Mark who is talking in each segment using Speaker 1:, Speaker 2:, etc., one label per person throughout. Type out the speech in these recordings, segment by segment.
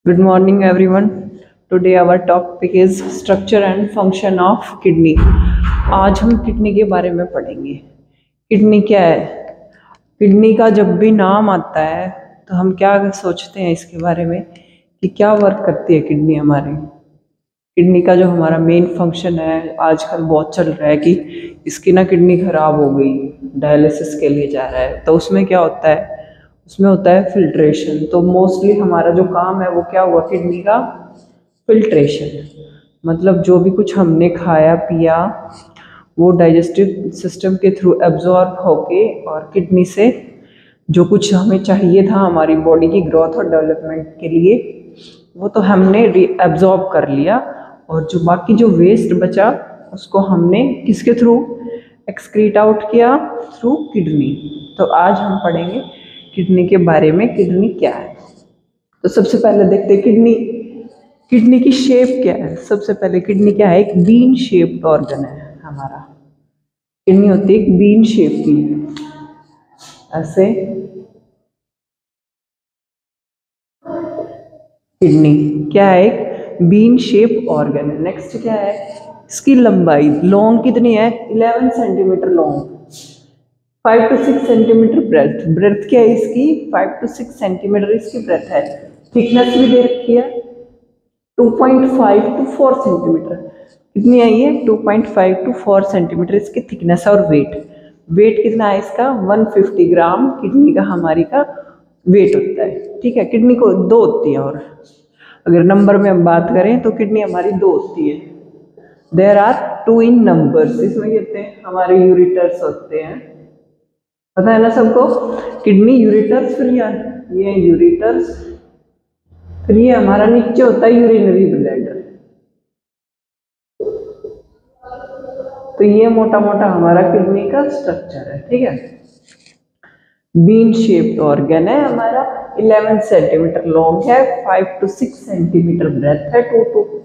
Speaker 1: Good morning, everyone. Today our topic is structure and function of kidney. आज हम kidney के बारे में पढ़ेंगे। किडनी क्या है? किडनी का जब भी नाम आता है तो हम क्या सोचते हैं इसके बारे में कि क्या वर्क करती है किडनी हमारी। किडनी का जो हमारा मेन फंक्शन है, आजकल बहुत चल रहा है कि इसकी ना किडनी खराब हो गई, डायलिसिस के लिए जा रहा है, तो उसमें क्या होता है? उसमें होता है फिल्ट्रेशन। तो मोस्टली हमारा जो काम है वो क्या हुआ? किडनी का फिल्ट्रेशन। मतलब जो भी कुछ हमने खाया पिया वो डाइजेस्टिव सिस्टम के थ्रू एब्जॉर्ब होके और किडनी से जो कुछ हमें चाहिए था हमारी बॉडी की ग्रोथ और डेवलपमेंट के लिए वो तो हमने एब्जॉर्ब कर लिया, और जो बाकी जो वेस्ट बचा उसको हमने किसके थ्रू एक्सक्रीट आउट किया? Through kidney. तो आज हम पढ़ेंगे किडनी के बारे में। किडनी क्या है? तो सबसे पहले देखते हैं किडनी। किडनी की शेप क्या है? सबसे पहले किडनी क्या है? एक बीन शेप्ड ऑर्गन है हमारा। किडनी होती है एक बीन शेप की, ऐसे। किडनी क्या है? एक बीन शेप ऑर्गन है। नेक्स्ट क्या है? इसकी लंबाई लॉन्ग कितनी है? 11 centimetre long, 5 to 6 centimetre breadth. Breadth क्या है इसकी? 5 to 6 सेंटीमीटर इसकी ब्रेथ है। थिकनेस भी दे रखी है 2.5 to 4 सेंटीमीटर। कितनी है ये? 2.5 to 4 सेंटीमीटर इसकी थिकनेस है। और वेट, वेट कितना है इसका? 150 ग्राम किडनी का हमारी का वेट होता है। ठीक है। किडनी को दो होती है, और अगर नंबर में हम बात करें तो किडनी हमारी दो होती है। There are two in numbers. इसमें कहते हैं हमारे यूरिटर्स होते हैं, पता है ना सबको? किडनी यूरिटर्स, फिर ये यूरिटर्स, फिर ये हमारा नीचे होता है यूरिनरी ब्लैडर। तो ये मोटा मोटा हमारा किडनी का स्ट्रक्चर है। ठीक है। बीन शेप्ड ऑर्गन है हमारा, 11 सेंटीमीटर लॉन्ग है, 5 to 6 सेंटीमीटर ब्रेथ है,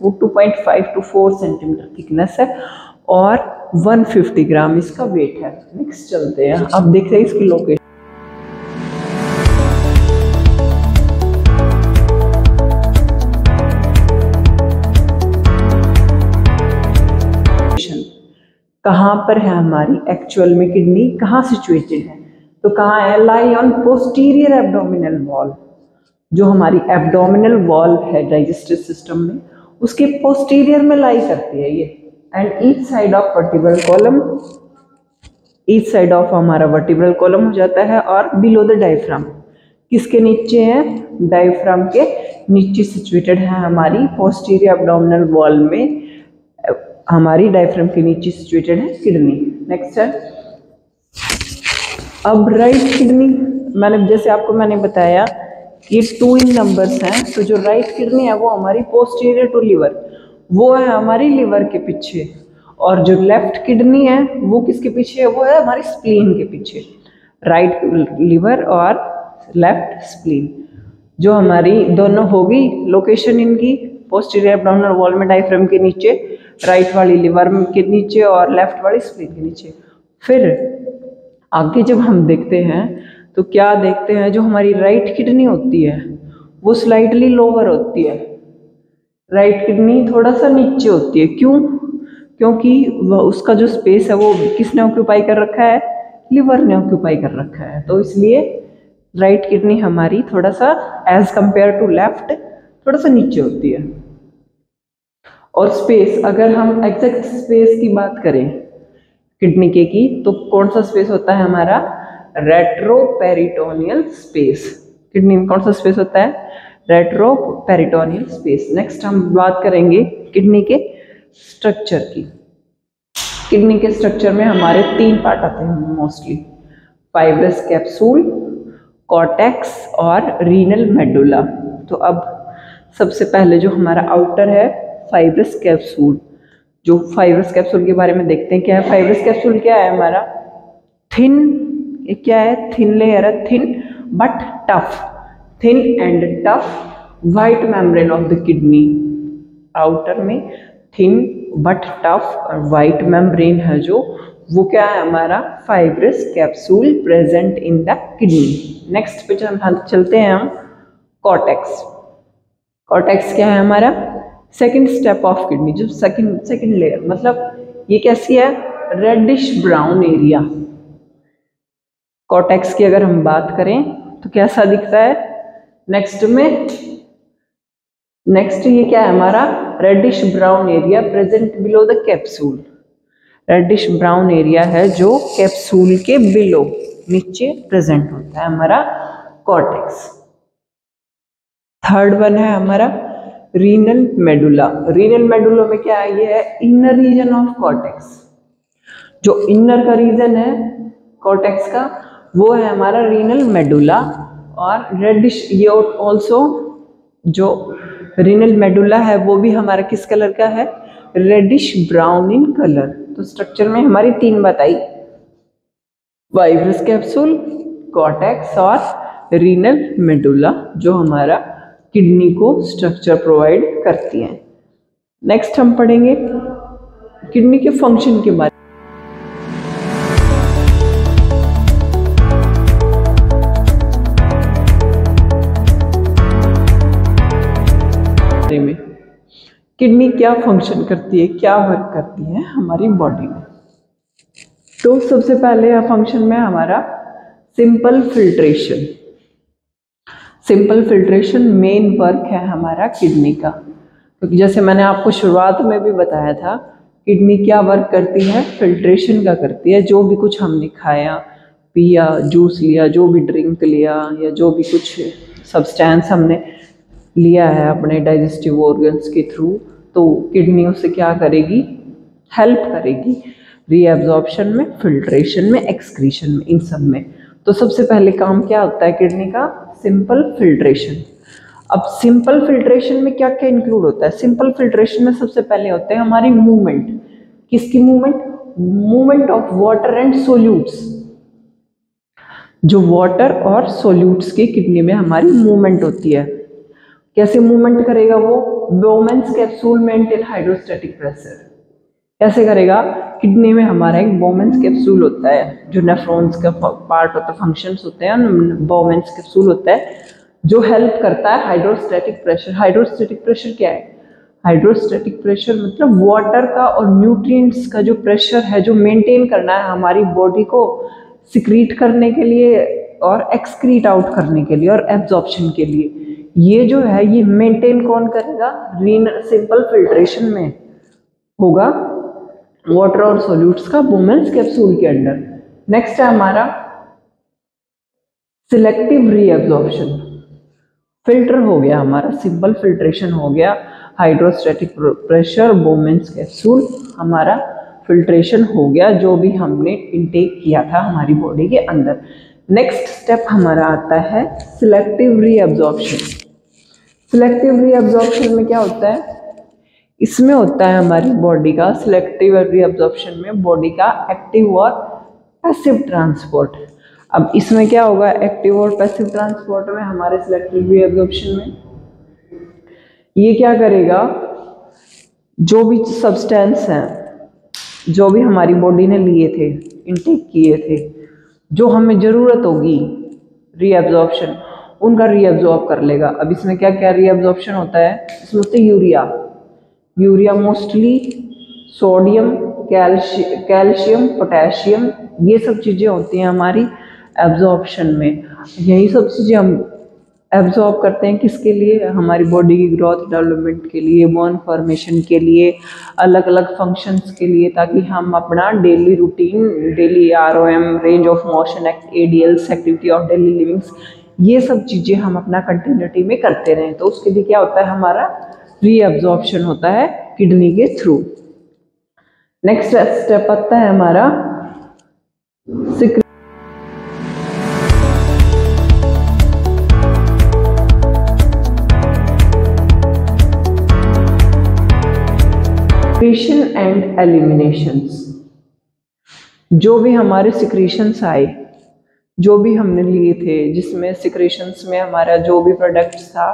Speaker 1: 2.5 to 4 सेंटीमीटर थिकनेस है, और 150 ग्राम इसका वेट है। नेक्स्ट चलते हैं, अब देखते हैं इसकी लोकेशन। कहाँ पर है हमारी एक्चुअल में किडनी, कहाँ सिचुएटेड है? तो कहाँ है? Lie on posterior abdominal wall. जो हमारी एब्डोमिनल वॉल है डाइजेस्टिव सिस्टम में, उसके पोस्टीरियर में लाई करती है ये। And each side of vertebral column, each side of हमारा वर्टिब्रल कॉलम हो जाता है, और बिलो द डायफ्राम। किसके नीचे है? डायफ्राम के नीचे सिचुएटेड है हमारी पोस्टीरियर एब्डोमिनल वॉल में, हमारी डायफ्राम के नीचे सिचुएटेड है किडनी। नेक्स्ट है अब राइट किडनी। जैसे आपको मैंने बताया ये टू इन नंबर्स हैं, तो जो राइट किडनी है वो हमारी पोस्टीरियर टू लिवर, वो है हमारी लिवर के पीछे। और जो लेफ्ट किडनी है वो किसके पीछे है? वो है हमारी स्प्लीन के पीछे। राइट लिवर और लेफ्ट स्प्लीन, जो हमारी दोनों होगी लोकेशन इनकी पोस्टीरियर एब्डोमिनल वॉल में डायफ्राम के नीचे, राइट वाली लिवर के नीचे और लेफ्ट वाली स्प्लीन के नीचे। फिर आगे जब हम देखते हैं तो क्या देखते हैं? जो हमारी राइट किडनी होती है वो स्लाइटली लोअर होती है। राइट किडनी थोड़ा सा नीचे होती है। क्यों? क्योंकि वह उसका जो स्पेस है वो किसने ऑक्यूपाई कर रखा है? लिवर ने ऑक्यूपाई कर रखा है। तो इसलिए राइट किडनी हमारी थोड़ा सा एज कंपेयर टू लेफ्ट थोड़ा सा नीचे होती है। और स्पेस, अगर हम एग्जैक्ट स्पेस की बात करें किडनी के की, तो कौन सा स्पेस होता है हमारा? Retroperitoneal space. किडनी में कौन सा स्पेस होता है? Retroperitoneal space. नेक्स्ट हम बात करेंगे किडनी के स्ट्रक्चर की। किडनी के स्ट्रक्चर में हमारे 3 पार्ट आते हैं मोस्टली: फाइब्रस कैप्सूल, कॉर्टेक्स और रीनल मेडुला। तो अब सबसे पहले जो हमारा आउटर है फाइब्रस कैप्सूल, जो फाइब्रस कैप्सूल के बारे में देखते हैं। क्या है फाइब्रस कैप्सूल? क्या है हमारा? थिन, क्या है? थिन लेयर है, thin but tough, thin and tough white membrane of the kidney. Outer में थिन बट टफ और वाइट मेम्ब्रेन है जो, वो क्या है हमारा? Fibrous capsule present in the kidney. Next पे चलते हैं हम कॉर्टेक्स। कॉर्टेक्स क्या है हमारा? सेकंड स्टेप ऑफ किडनी, जो सेकंड लेयर, मतलब ये कैसी है? Reddish brown area. कॉर्टेक्स की अगर हम बात करें तो कैसा दिखता है? नेक्स्ट ये क्या है हमारा? Reddish brown area present below the capsule. Reddish brown area है जो कैप्सूल के बिलो, नीचे प्रेजेंट होता है हमारा कॉर्टेक्स। थर्ड वन है हमारा रीनल मेडुला। रीनल मेडुला में क्या है? ये है इनर रीजन ऑफ कॉर्टेक्स। जो इनर का रीजन है कॉर्टेक्स का वो है हमारा रीनल मेडुला। और रेडिश, ये ऑल्सो जो रीनल मेडुला है वो भी हमारा किस कलर का है? Reddish brown in colour. तो स्ट्रक्चर में हमारी तीन बताई, वाइब्रस कैप्सूल, कॉर्टेक्स और रीनल मेडुला, जो हमारा किडनी को स्ट्रक्चर प्रोवाइड करती हैं। नेक्स्ट हम पढ़ेंगे किडनी के फंक्शन के बारे में। किडनी क्या फंक्शन करती है, क्या वर्क करती है हमारी बॉडी में? तो सबसे पहले फंक्शन में हमारा simple filtration. Simple filtration main work है हमारा किडनी का। क्योंकि तो जैसे मैंने आपको शुरुआत में भी बताया था, किडनी क्या वर्क करती है? फिल्ट्रेशन का करती है। जो भी कुछ हमने खाया पिया, जूस लिया, जो भी ड्रिंक लिया, या जो भी कुछ सब्सटेंस हमने लिया है अपने डाइजेस्टिव ऑर्गन्स के थ्रू, तो किडनी उससे क्या करेगी? हेल्प करेगी रीएब्जॉर्प्शन में, फिल्ट्रेशन में, एक्सक्रीशन में, इन सब में। तो सबसे पहले काम क्या होता है किडनी का? Simple filtration. अब सिंपल फिल्ट्रेशन में क्या क्या इंक्लूड होता है? सिंपल फिल्ट्रेशन में सबसे पहले होते हैं हमारी मूवमेंट। किसकी movement? Movement of water and solutes. जो वाटर और सोल्यूट्स की किडनी में हमारी मूवमेंट होती है। कैसे मूवमेंट करेगा वो? Bowman's capsule maintain hydrostatic pressure. कैसे करेगा? किडनी में हमारा एक बोमेन्स कैप्सूल होता है, जो नेफ्रॉन्स का पार्ट होता है, फंक्शंस होते हैं, बोमेन्स कैप्सूल होता है जो हेल्प करता है हाइड्रोस्टैटिक प्रेशर। हाइड्रोस्टैटिक प्रेशर क्या है? हाइड्रोस्टैटिक प्रेशर मतलब वाटर का और न्यूट्रिएंट्स का जो प्रेशर है, जो मेंटेन करना है हमारी बॉडी को सिक्रीट करने के लिए और एक्सक्रीट आउट करने के लिए और एब्जॉर्प्शन के लिए। ये जो है ये मेंटेन कौन करेगा? रीनल सिंपल फिल्ट्रेशन में होगा, वाटर और सॉल्यूट्स का बोमेन्स कैप्सूल के अंडर। नेक्स्ट है हमारा सिलेक्टिव रीएब्जॉर्प्शन। फिल्टर हो गया हमारा, सिंपल फिल्ट्रेशन हो गया, हाइड्रोस्टैटिक प्रेशर, बोमेन्स कैप्सूल, हमारा फिल्ट्रेशन हो गया जो भी हमने इनटेक किया था हमारी बॉडी के अंदर। नेक्स्ट स्टेप हमारा आता है सिलेक्टिव रीएब्जॉर्प्शन। सिलेक्टिव रीएब्जॉर्प्शन में क्या होता है? इसमें होता है हमारी बॉडी का सिलेक्टिव रीएब्जॉर्प्शन में बॉडी का एक्टिव और पैसिव ट्रांसपोर्ट। अब इसमें क्या होगा? एक्टिव और पैसिव ट्रांसपोर्ट में हमारे सिलेक्टिव रीएब्जॉर्प्शन में ये क्या करेगा? जो भी सब्सटेंस हैं, जो भी हमारी बॉडी ने लिए थे, इनटेक किए थे, जो हमें ज़रूरत होगी रीएब्जॉर्प्शन, उनका रीएब्जॉर्ब कर लेगा। अब इसमें क्या क्या रीएब्जॉर्प्शन होता है? इसमें होता है urea mostly, sodium, calcium, potassium, ये सब चीज़ें होती हैं हमारी एब्जॉर्प्शन में। यही सब चीज़ें हम एब्जॉर्ब करते हैं किसके लिए? हमारी बॉडी की ग्रोथ डेवलपमेंट के लिए, बोन फॉर्मेशन के लिए, अलग अलग फंक्शंस के लिए, ताकि हम अपना daily routine, daily ROM, range of motion, ADLs, activity of daily livings, ये सब चीज़ें हम अपना कंटिन्यूटी में करते रहें। तो उसके लिए क्या होता है? हमारा रीअब्जॉर्प्शन होता है किडनी के थ्रू। नेक्स्ट स्टेप आता है हमारा सिक्रीशन एंड एलिमिनेशंस। जो भी हमारे सिक्रीशंस आए, जो भी हमने लिए थे, जिसमें सिक्रीशंस में हमारा जो भी प्रोडक्ट्स था,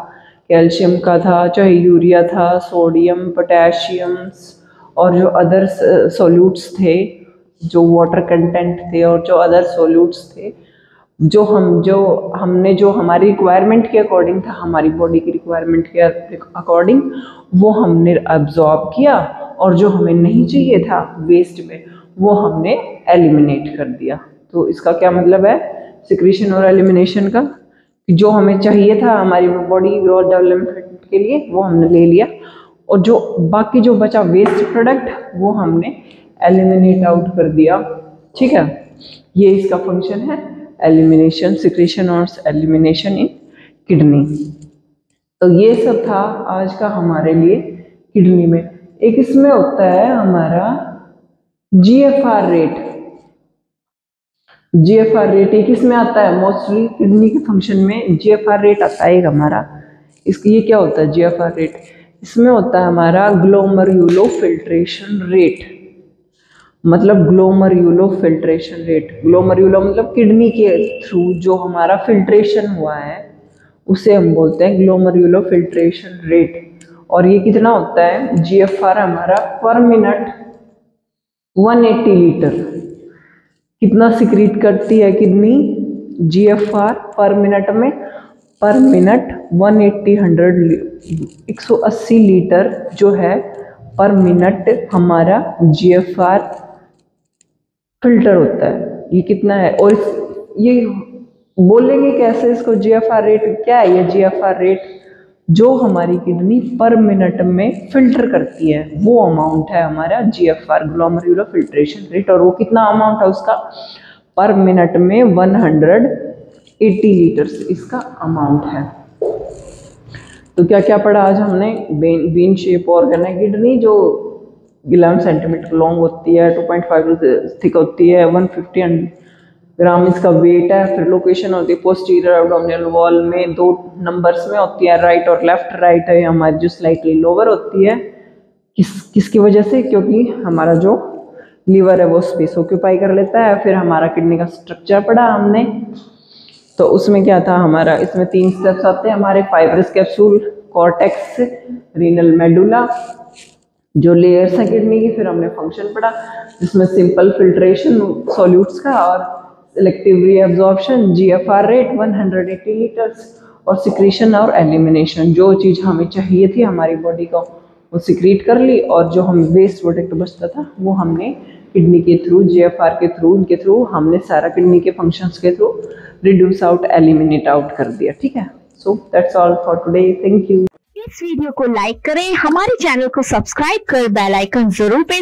Speaker 1: कैल्शियम का था, चाहे यूरिया था, सोडियम, पोटेशियम्स, और जो अदर सॉल्यूट्स थे, जो वाटर कंटेंट थे और जो अदर सॉल्यूट्स थे, जो हमने जो हमारी रिक्वायरमेंट के अकॉर्डिंग था, हमारी बॉडी की रिक्वायरमेंट के अकॉर्डिंग वो हमने अब्जॉर्ब किया, और जो हमें नहीं चाहिए था वेस्ट में वो हमने एलिमिनेट कर दिया। तो इसका क्या मतलब है सिक्रीशन और एलिमिनेशन का, जो हमें चाहिए था हमारी बॉडी ग्रोथ डेवलपमेंट के लिए वो हमने ले लिया, और जो बाकी जो बचा वेस्ट प्रोडक्ट वो हमने एलिमिनेट आउट कर दिया। ठीक है, ये इसका फंक्शन है एलिमिनेशन, सिक्रीशन और एलिमिनेशन इन किडनी। तो ये सब था आज का हमारे लिए किडनी में। एक इसमें होता है हमारा जीएफआर रेट। जीएफआर रेट ये किसमें आता है, मोस्टली किडनी के फंक्शन में जीएफआर रेट आता है हमारा। इसकी ये क्या होता है जीएफआर रेट, इसमें होता है हमारा ग्लोमेरुलो फिल्ट्रेशन रेट। मतलब ग्लोमेरुलो फिल्ट्रेशन रेट, ग्लोमेरुलो मतलब किडनी के थ्रू जो हमारा फिल्ट्रेशन हुआ है उसे हम बोलते हैं ग्लोमेरुलो फिल्ट्रेशन रेट। और ये कितना होता है जीएफआर हमारा पर मिनट 180 लीटर। कितना सिक्रीट करती है किडनी, जीएफआर पर मिनट में, पर मिनट 180 लीटर जो है पर मिनट हमारा जीएफआर फिल्टर होता है। ये कितना है, और ये बोलेंगे कैसे इसको, जीएफआर रेट क्या है, ये जीएफआर रेट जो हमारी किडनी पर मिनट में फिल्टर करती है वो अमाउंट है हमारा जीएफआर, ग्लोमेरुलो फिल्ट्रेशन रेट। और वो कितना अमाउंट है उसका, पर मिनट में 180 लीटर्स इसका अमाउंट है। तो क्या क्या पढ़ा आज हमने, बीन शेप ऑर्गन है किडनी, जो 11 सेंटीमीटर लॉन्ग होती है, 2.5 थिक होती है, 150 ग्राम इसका वेट है। फिर लोकेशन होती है पोस्टीरियर एब्डोमिनल वॉल में, 2 नंबर्स में होती है, राइट और लेफ्ट। राइट है हमारी जो स्लाइटली लोअर होती है, किसकी वजह से, क्योंकि हमारा जो लीवर है वो स्पेस ऑक्यूपाई कर लेता है। फिर हमारा किडनी का स्ट्रक्चर पढ़ा हमने, तो उसमें क्या था हमारा, इसमें 3 स्टेप्स आते हैं हमारे, fibrous capsule, cortex, renal medulla, जो लेयर्स हैं किडनी की। फिर हमने फंक्शन पढ़ा जिसमें सिंपल फिल्ट्रेशन सॉल्यूट्स का, और selective reabsorption, GFR rate 180 litres, और सिक्रीशन और एलिमिनेशन। जो चीज़ हमें चाहिए थी हमारी बॉडी को वो सिक्रीट कर ली, और जो हम वेस्ट प्रोडक्ट बचता था वो हमने किडनी के थ्रू, जीएफआर के थ्रू, उनके थ्रू हमने सारा किडनी के फंक्शंस के through reduce out, eliminate out कर दिया। ठीक है, so that's all for today, thank you.
Speaker 2: इस वीडियो को लाइक करें, हमारे चैनल को सब्सक्राइब कर बेल आइकन जरूर प्रेस